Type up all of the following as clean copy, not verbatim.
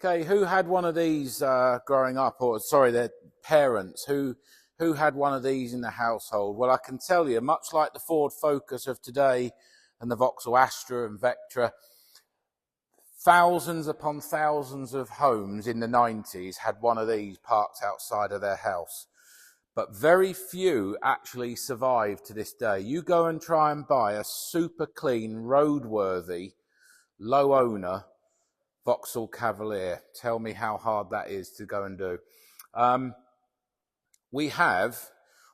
Okay, who had one of these growing up, or sorry, their parents? Who had one of these in the household? Well, I can tell you, much like the Ford Focus of today and the Vauxhall Astra and Vectra, thousands upon thousands of homes in the 90s had one of these parked outside of their house. But very few actually survive to this day. You go and try and buy a super clean, roadworthy, low owner Vauxhall Cavalier. Tell me how hard that is to go and do. We have,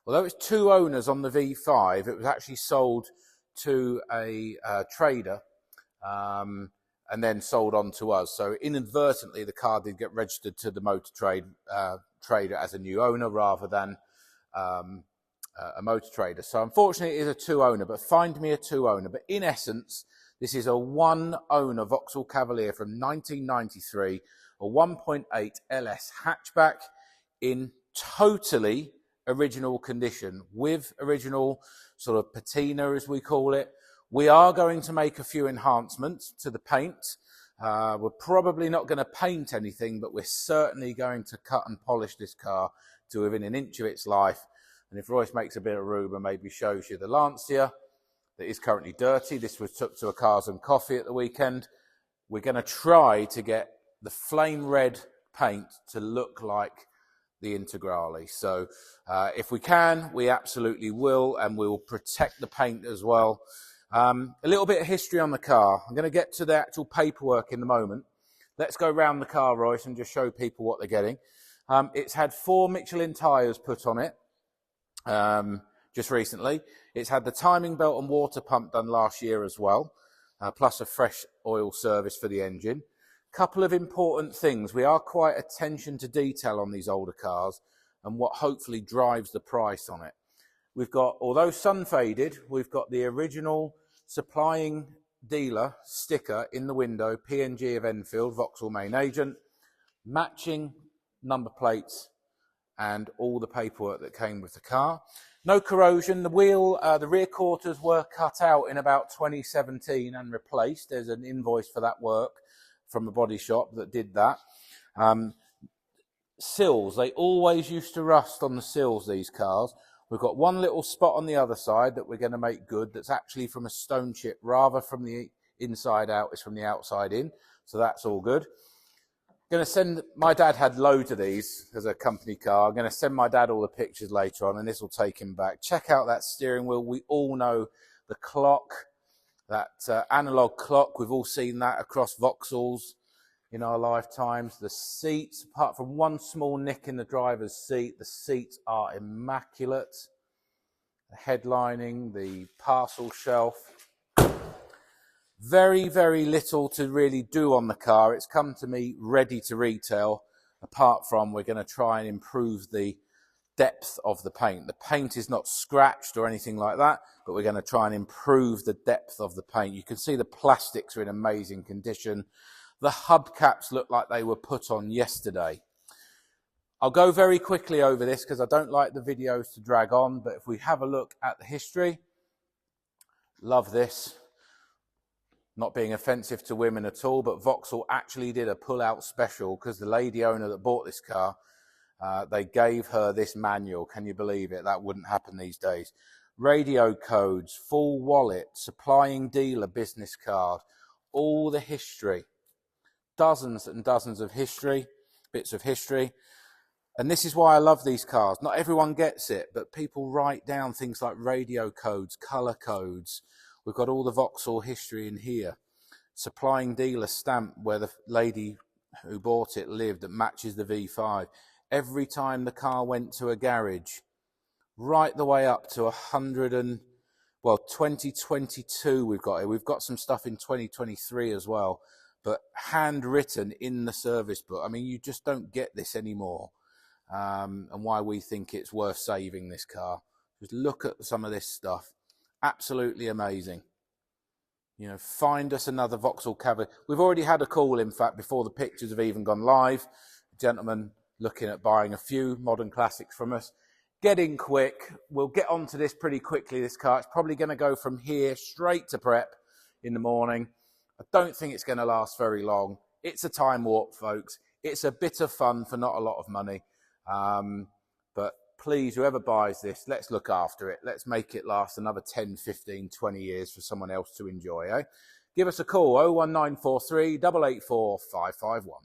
although it's two owners on the V5, it was actually sold to a trader and then sold on to us. So inadvertently, the car did get registered to the motor trade trader as a new owner rather than a motor trader. So unfortunately, it is a two owner, but find me a two owner. But in essence, this is a one-owner Vauxhall Cavalier from 1993, a 1.8 LS hatchback in totally original condition, with original sort of patina, as we call it. We are going to make a few enhancements to the paint. We're probably not going to paint anything, but we're certainly going to cut and polish this car to within an inch of its life. And if Royce makes a bit of room and maybe shows you the Lancia, that is currently dirty. This was took to a Cars and Coffee at the weekend. We're going to try to get the flame red paint to look like the Integrale. So if we can, we absolutely will, and we will protect the paint as well. A little bit of history on the car. I'm going to get to the actual paperwork in a moment. Let's go around the car, Royce, and just show people what they're getting. It's had 4 Michelin tyres put on it just recently. It's had the timing belt and water pump done last year as well, plus a fresh oil service for the engine. Couple of important things. We are quite attention to detail on these older cars and what hopefully drives the price on it. We've got, although sun faded, we've got the original supplying dealer sticker in the window, P&G of Enfield, Vauxhall main agent, matching number plates and all the paperwork that came with the car. No corrosion. The wheel, the rear quarters were cut out in about 2017 and replaced. There's an invoice for that work from a body shop that did that. Sills, they always used to rust on the sills, these cars. We've got one little spot on the other side that we're going to make good. That's actually from a stone chip, rather from the inside out. It's from the outside in. So that's all good. Going to send, my dad had loads of these as a company car. I'm going to send my dad all the pictures later on, and this will take him back. Check out that steering wheel. We all know the clock, that analog clock. We've all seen that across Vauxhalls in our lifetimes. The seats, apart from one small nick in the driver's seat, the seats are immaculate. The headlining, the parcel shelf. Very, very little to really do on the car. It's come to me ready to retail, apart from we're going to try and improve the depth of the paint. The paint is not scratched or anything like that, but we're going to try and improve the depth of the paint. You can see the plastics are in amazing condition. The hubcaps look like they were put on yesterday. I'll go very quickly over this because I don't like the videos to drag on, but if we have a look at the history, love this. Not being offensive to women at all, but Vauxhall actually did a pull-out special because the lady owner that bought this car, they gave her this manual. Can you believe it? That wouldn't happen these days. Radio codes, full wallet, supplying dealer business card, all the history. Dozens and dozens of history, bits of history. And this is why I love these cars. Not everyone gets it, but people write down things like radio codes, colour codes. We've got all the Vauxhall history in here. Supplying dealer stamp where the lady who bought it lived that matches the V5. Every time the car went to a garage, right the way up to 2022 we've got it. We've got some stuff in 2023 as well, but handwritten in the service book. I mean, you just don't get this anymore. And why we think it's worth saving this car. Just look at some of this stuff. Absolutely amazing. You know, find us another Vauxhall Cavalier. We've already had a call, in fact, before the pictures have even gone live. A gentleman looking at buying a few modern classics from us. Get in quick. We'll get onto this pretty quickly, this car. It's probably going to go from here straight to prep in the morning. I don't think it's going to last very long. It's a time warp, folks. It's a bit of fun for not a lot of money. But please, whoever buys this, let's look after it. Let's make it last another 10, 15, 20 years for someone else to enjoy. Give us a call, 01943 884 551.